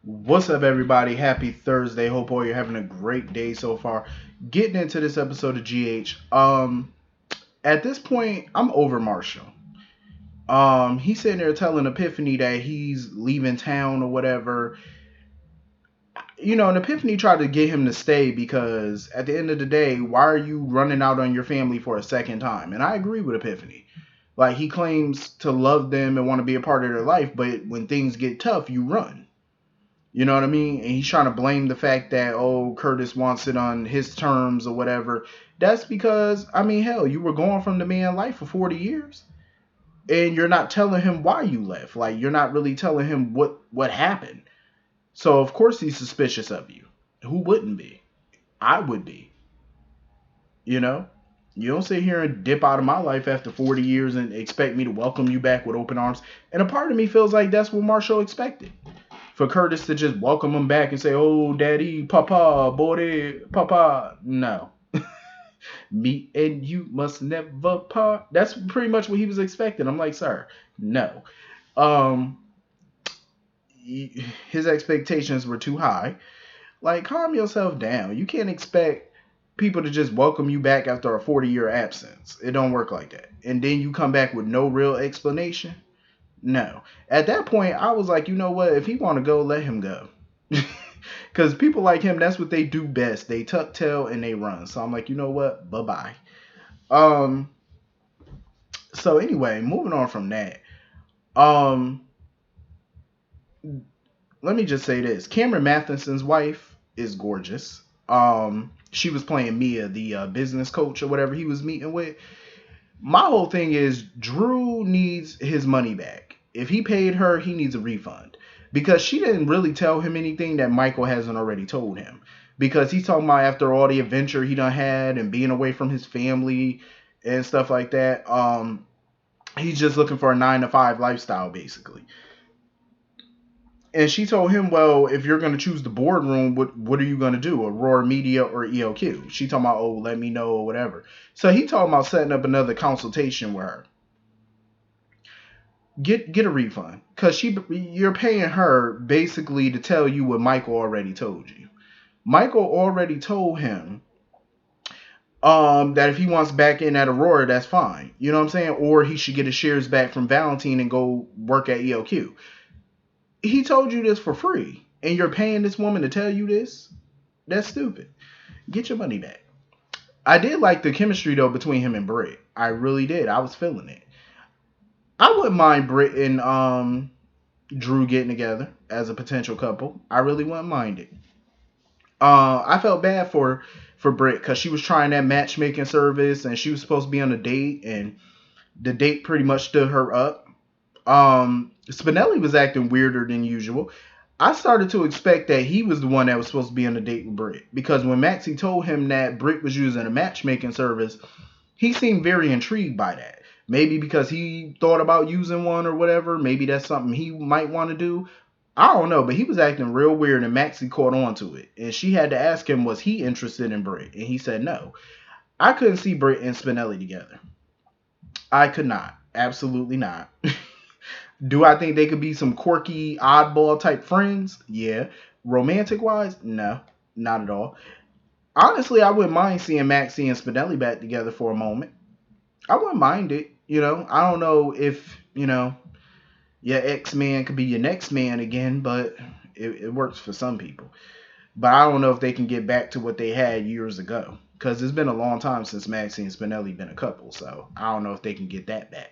What's up, everybody? Happy Thursday. Hope all you're having a great day so far. Getting into this episode of GH. At this point, I'm over Marshall. He's sitting there telling Epiphany that he's leaving town or whatever. And Epiphany tried to get him to stay because at the end of the day, why are you running out on your family for a second time? And I agree with Epiphany. Like, he claims to love them and want to be a part of their life, but when things get tough, you run. You know what I mean? And he's trying to blame the fact that, oh, Curtis wants it on his terms or whatever. That's because, I mean, hell, you were gone from the man's life for 40 years. And you're not telling him why you left. Like, you're not really telling him what happened. So, of course, he's suspicious of you. Who wouldn't be? I would be. You know? You don't sit here and dip out of my life after 40 years and expect me to welcome you back with open arms. And a part of me feels like that's what Marshall expected. For Curtis to just welcome him back and say, "Oh, daddy, papa, boy, papa." No. Me and you must never part. That's pretty much what he was expecting. I'm like, sir, no. Um, his expectations were too high. Like, calm yourself down. You can't expect people to just welcome you back after a 40-year absence. It don't work like that. And then you come back with no real explanation. No. At that point, I was like, you know what? If he want to go, let him go. Because people like him, that's what they do best. They tuck tail and they run. So I'm like, you know what? Bye-bye. Um. So anyway, moving on from that. Um. Let me just say this. Cameron Matheson's wife is gorgeous. She was playing Mia, the business coach or whatever he was meeting with. My whole thing is Drew needs his money back. If he paid her, he needs a refund. Because she didn't really tell him anything that Michael hasn't already told him. Because he's talking about after all the adventure he done had and being away from his family and stuff like that, he's just looking for a 9 to 5 lifestyle, basically. And she told him, well, if you're going to choose the boardroom, what are you going to do? Aurora Media or EOQ? She talking about, oh, let me know or whatever. So he talking about setting up another consultation with her. Get a refund. Because you're paying her basically to tell you what Michael already told you. Michael already told him that if he wants back in at Aurora, that's fine. You know what I'm saying? Or he should get his shares back from Valentine and go work at EOQ. He told you this for free, and you're paying this woman to tell you this? That's stupid. Get your money back. I did like the chemistry, though, between him and Britt. I really did. I was feeling it. I wouldn't mind Britt and Drew getting together as a potential couple. I really wouldn't mind it. I felt bad for Britt because she was trying that matchmaking service, and she was supposed to be on a date, and the date pretty much stood her up. Spinneli was acting weirder than usual. I started to expect that he was the one that was supposed to be on a date with Britt. Because when Maxie told him that Britt was using a matchmaking service, he seemed very intrigued by that. Maybe because he thought about using one or whatever. Maybe that's something he might want to do. I don't know, but he was acting real weird and Maxie caught on to it. And she had to ask him, was he interested in Britt? And he said no. I couldn't see Britt and Spinelli together. I could not. Absolutely not. Do I think they could be some quirky, oddball type friends? Yeah. Romantic wise? No, not at all. Honestly, I wouldn't mind seeing Maxie and Spinelli back together for a moment. I wouldn't mind it. I don't know if, your ex-man could be your next man again, but it works for some people. But I don't know if they can get back to what they had years ago. Because it's been a long time since Maxie and Spinelli been a couple. So I don't know if they can get that back.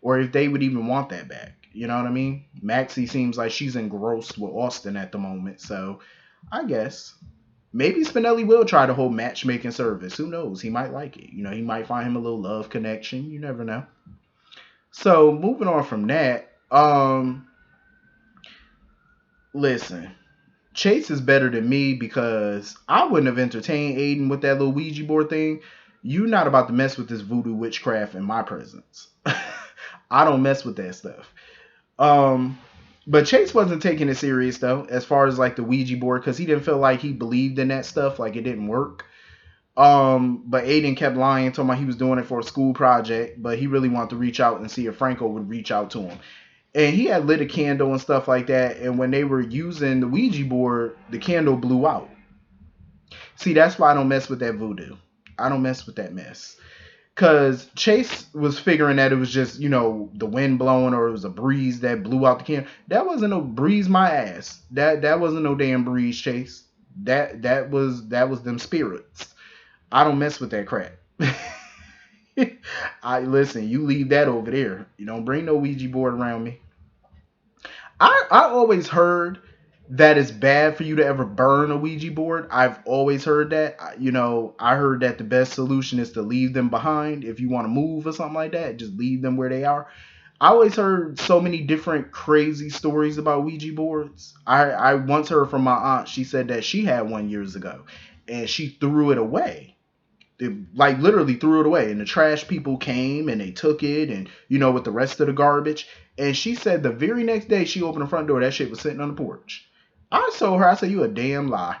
Or if they would even want that back. You know what I mean? Maxie seems like she's engrossed with Austin at the moment. So I guess maybe Spinelli will try the whole matchmaking service. Who knows? He might like it. He might find him a little love connection. You never know. So moving on from that, listen, Chase is better than me because I wouldn't have entertained Aiden with that little Ouija board thing. You not about to mess with this voodoo witchcraft in my presence. I don't mess with that stuff. But Chase wasn't taking it serious though, as far as like the Ouija board, because he didn't feel like he believed in that stuff, like it didn't work. But Aiden kept lying, talking about he was doing it for a school project, but he really wanted to reach out and see if Franco would reach out to him. And he had lit a candle and stuff like that. And when they were using the Ouija board, the candle blew out. See, that's why I don't mess with that voodoo. I don't mess with that mess. Because Chase was figuring that it was just, the wind blowing, or it was a breeze that blew out the candle. That wasn't no breeze, my ass. That wasn't no damn breeze, Chase. That was them spirits. I don't mess with that crap. I listen. You leave that over there. You don't bring no Ouija board around me. I always heard that it's bad for you to ever burn a Ouija board. I've always heard that. I heard that the best solution is to leave them behind. If you want to move or something like that, just leave them where they are. I always heard so many different crazy stories about Ouija boards. I once heard from my aunt. She said that she had one years ago, and she threw it away. They, like, literally threw it away, and the trash people came and they took it, and with the rest of the garbage. And she said the very next day she opened the front door, that shit was sitting on the porch. I told her, I said, you a damn lie.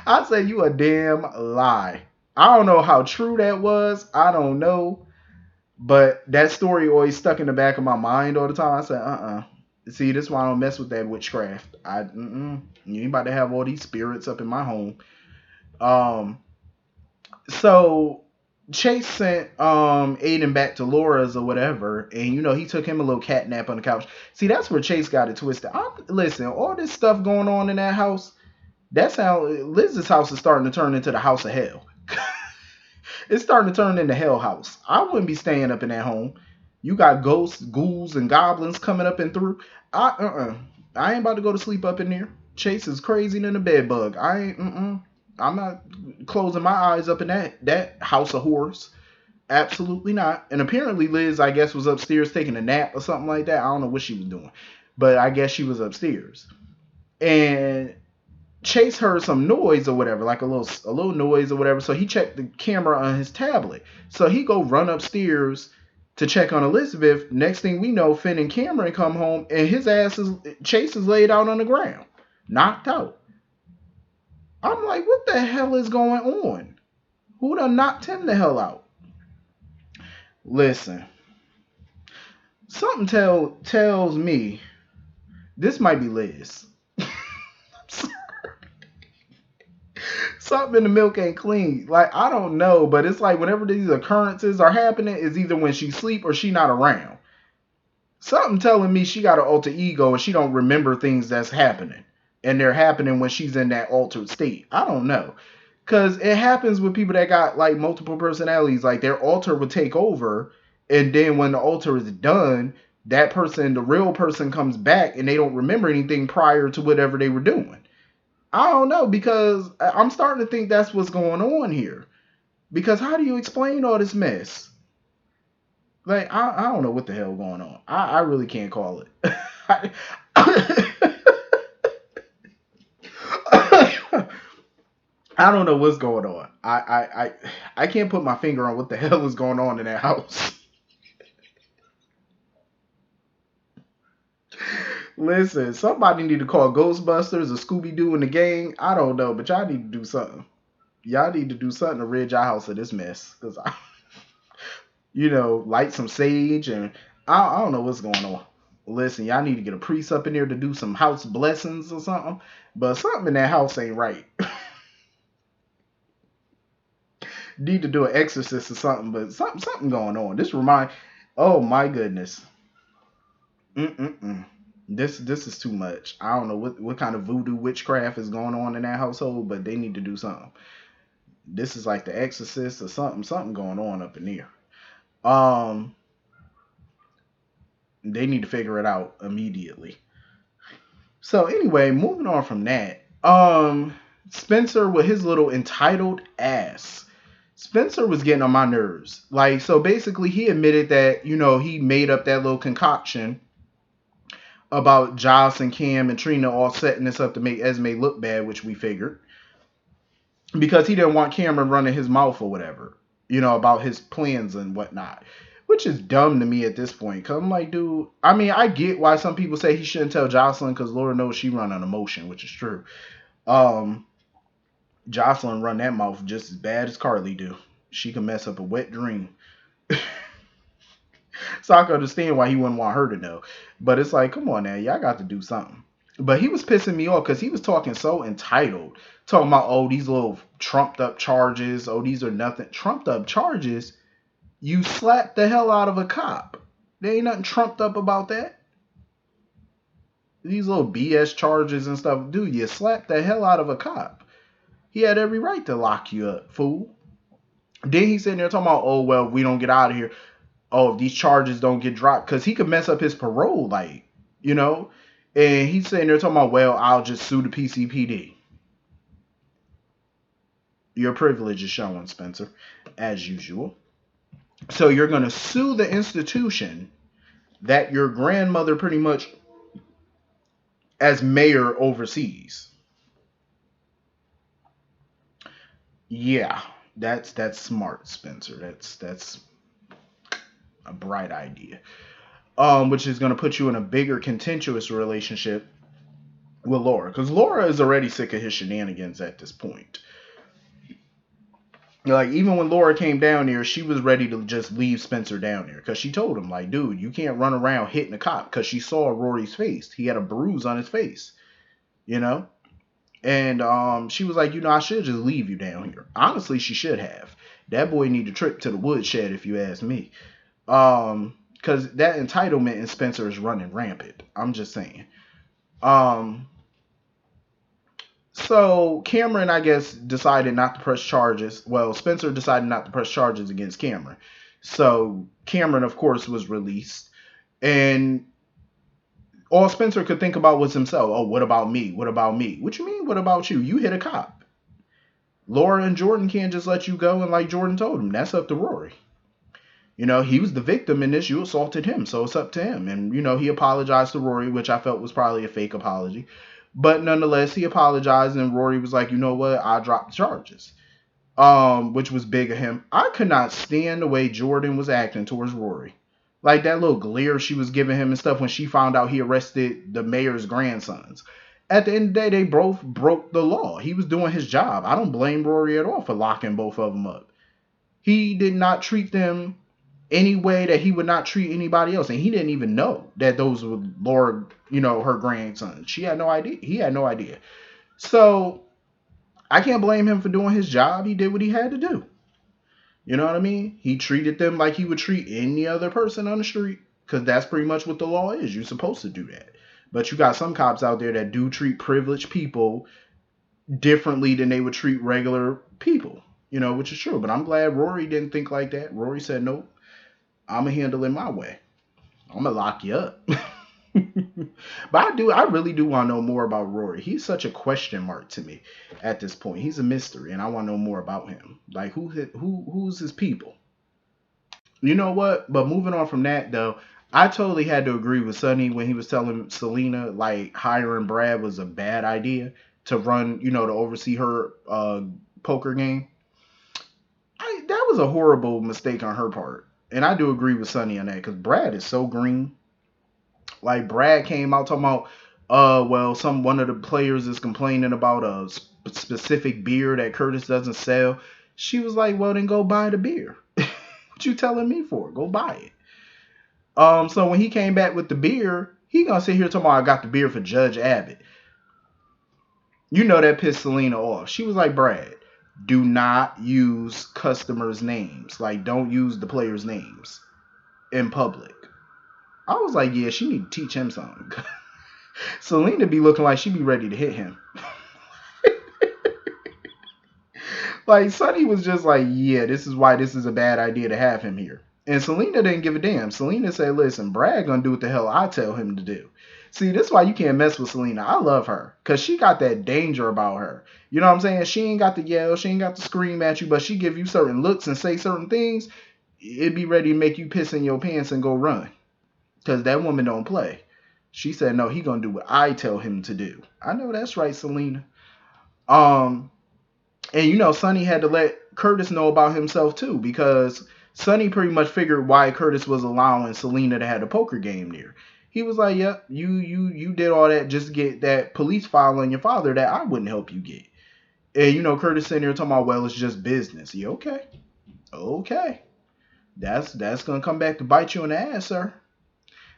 I said, you a damn lie. I don't know how true that was. I don't know. But that story always stuck in the back of my mind all the time. I said, See, this is why I don't mess with that witchcraft. You ain't about to have all these spirits up in my home. So Chase sent Aiden back to Laura's or whatever, and he took him a little cat nap on the couch. See, that's where Chase got it twisted. Listen, all this stuff going on in that house, that's how Liz's house is starting to turn into the house of hell. It's starting to turn into Hell House. I wouldn't be staying up in that home. You got ghosts, ghouls, and goblins coming up and through. I ain't about to go to sleep up in there. Chase is crazy than a bed bug. I'm not closing my eyes up in that house of horrors. Absolutely not. And apparently Liz, I guess, was upstairs taking a nap or something like that. I don't know what she was doing, but I guess she was upstairs. And Chase heard some noise or whatever, like a little noise or whatever. So he checked the camera on his tablet. So he go run upstairs to check on Elizabeth. Next thing we know, Finn and Cameron come home, and Chase is laid out on the ground, knocked out. I'm like, what the hell is going on? Who done knocked him the hell out? Listen, something tells me this might be Liz. Something in the milk ain't clean. Like, I don't know, but it's like whenever these occurrences are happening, it's either when she sleep or she not around. Something telling me she got an alter ego and she don't remember things that's happening. And they're happening when she's in that altered state. I don't know. Because it happens with people that got like multiple personalities. Like their alter would take over. And then when the alter is done, that person, the real person, comes back and they don't remember anything prior to whatever they were doing. I don't know, because I'm starting to think that's what's going on here. Because how do you explain all this mess? Like, I don't know what the hell going on. I really can't call it. I don't know what's going on. I can't put my finger on what the hell is going on in that house. Listen, somebody need to call Ghostbusters or Scooby-Doo in the gang. I don't know, but y'all need to do something. Y'all need to do something to rid your house of this mess. Because, light some sage, and I don't know what's going on. Listen, y'all need to get a priest up in there to do some house blessings or something. But something in that house ain't right. Need to do an exorcist or something, but something going on. Oh my goodness. This is too much. I don't know what kind of voodoo witchcraft is going on in that household, but they need to do something. This is like the Exorcist or something going on up in there. They need to figure it out immediately. So anyway, moving on from that, Spencer with his little entitled ass. Spencer was getting on my nerves. Like, so basically he admitted that, he made up that little concoction about Joss and Cam and Trina all setting this up to make Esme look bad, which we figured. Because he didn't want Cameron running his mouth or whatever, about his plans and whatnot. Which is dumb to me at this point. Because I'm like, dude, I mean, I get why some people say he shouldn't tell Jocelyn, because Lord knows she run on emotion, which is true. Jocelyn run that mouth just as bad as Carly do. She can mess up a wet dream. So I can understand why he wouldn't want her to know. But it's like, come on now, y'all got to do something. But he was pissing me off because he was talking so entitled, talking about, oh, these little trumped up charges, oh, these are nothing. Trumped up charges? You slapped the hell out of a cop. There ain't nothing trumped up about that. These little BS charges and stuff, dude, you slapped the hell out of a cop. He had every right to lock you up, fool. Then he's sitting there talking about, oh, well, we don't get out of here. Oh, if these charges don't get dropped, because he could mess up his parole, like, you know? And he's sitting there talking about, well, I'll just sue the PCPD. Your privilege is showing, Spencer, as usual. So you're going to sue the institution that your grandmother pretty much as mayor oversees. Yeah, that's smart, Spencer. That's a bright idea. Which is going to put you in a bigger contentious relationship with Laura, because Laura is already sick of his shenanigans at this point. Like, even when Laura came down there, she was ready to just leave Spencer down there, because she told him, like, dude, you can't run around hitting a cop, because she saw Rory's face. He had a bruise on his face, you know? And she was like, I should just leave you down here. Honestly, she should have. That boy need a trip to the woodshed, if you ask me. Because that entitlement in Spencer is running rampant. I'm just saying. So Cameron, I guess, decided not to press charges. Well, Spencer decided not to press charges against Cameron. So Cameron, of course, was released. And all Spencer could think about was himself. Oh, what about me? What about me? What you mean, what about you? You hit a cop. Laura and Jordan can't just let you go, and like Jordan told him, that's up to Rory. He was the victim in this. You assaulted him, so it's up to him. And, he apologized to Rory, which I felt was probably a fake apology. But nonetheless, he apologized, and Rory was like, you know what? I dropped the charges. Which was big of him. I could not stand the way Jordan was acting towards Rory. Like that little glare she was giving him and stuff when she found out he arrested the mayor's grandsons. At the end of the day, they both broke the law. He was doing his job. I don't blame Rory at all for locking both of them up. He did not treat them any way that he would not treat anybody else. And he didn't even know that those were Laura, her grandsons. She had no idea. He had no idea. So I can't blame him for doing his job. He did what he had to do. You know what I mean? He treated them like he would treat any other person on the street, because that's pretty much what the law is. You're supposed to do that. But you got some cops out there that do treat privileged people differently than they would treat regular people, which is true. But I'm glad Rory didn't think like that. Rory said, nope, I'm going to handle it my way. I'm going to lock you up. But I really do want to know more about Rory. He's such a question mark to me at this point. He's a mystery, and I want to know more about him. Like, who's his people? You know what? But moving on from that, though, I totally had to agree with Sonny when he was telling Selena, like, hiring Brad was a bad idea to run, to oversee her poker game. That was a horrible mistake on her part. And I do agree with Sonny on that, because Brad is so green. Like, Brad came out talking about, one of the players is complaining about a specific beer that Curtis doesn't sell. She was like, well, then go buy the beer. What you telling me for? Go buy it. So when he came back with the beer, he gonna sit here talking about, I got the beer for Judge Abbott. That pissed Selena off. She was like, Brad, do not use customers' names. Like, don't use the players' names in public. I was like, yeah, she need to teach him something. Selena be looking like she be ready to hit him. Like, Sonny was just like, yeah, this is why this is a bad idea to have him here. And Selena didn't give a damn. Selena said, listen, Brad gonna do what the hell I tell him to do. See, this is why you can't mess with Selena. I love her, because she got that danger about her. You know what I'm saying? She ain't got to yell. She ain't got to scream at you, but she give you certain looks and say certain things. It'd be ready to make you piss in your pants and go run. Because that woman don't play. She said, no, he gonna do what I tell him to do. I know that's right, Selena. And Sonny had to let Curtis know about himself too, because Sonny pretty much figured why Curtis was allowing Selena to have a poker game there. He was like, yep, you did all that just to get that police file on your father that I wouldn't help you get. And Curtis sitting there talking about, well, it's just business. Yeah, okay. That's gonna come back to bite you in the ass, sir.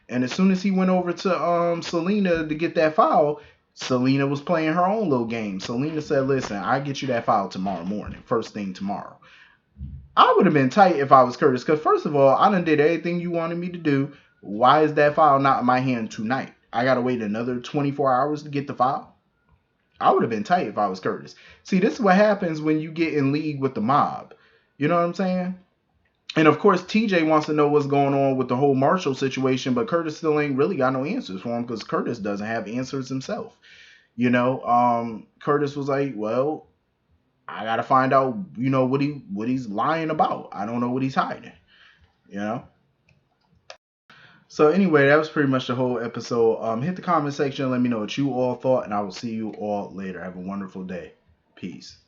And as soon as he went over to Selena to get that file, Selena was playing her own little game. Selena said, "Listen, I get you that file tomorrow morning, first thing tomorrow." I would have been tight if I was Curtis, because first of all, I done did everything you wanted me to do. Why is that file not in my hand tonight? I gotta wait another 24 hours to get the file. I would have been tight if I was Curtis. See, this is what happens when you get in league with the mob. You know what I'm saying? And of course, TJ wants to know what's going on with the whole Marshall situation, but Curtis still ain't really got no answers for him because Curtis doesn't have answers himself. Curtis was like, "Well, I gotta find out, what he's lying about. I don't know what he's hiding." You know. So anyway, that was pretty much the whole episode. Hit the comment section, let me know what you all thought, and I will see you all later. Have a wonderful day. Peace.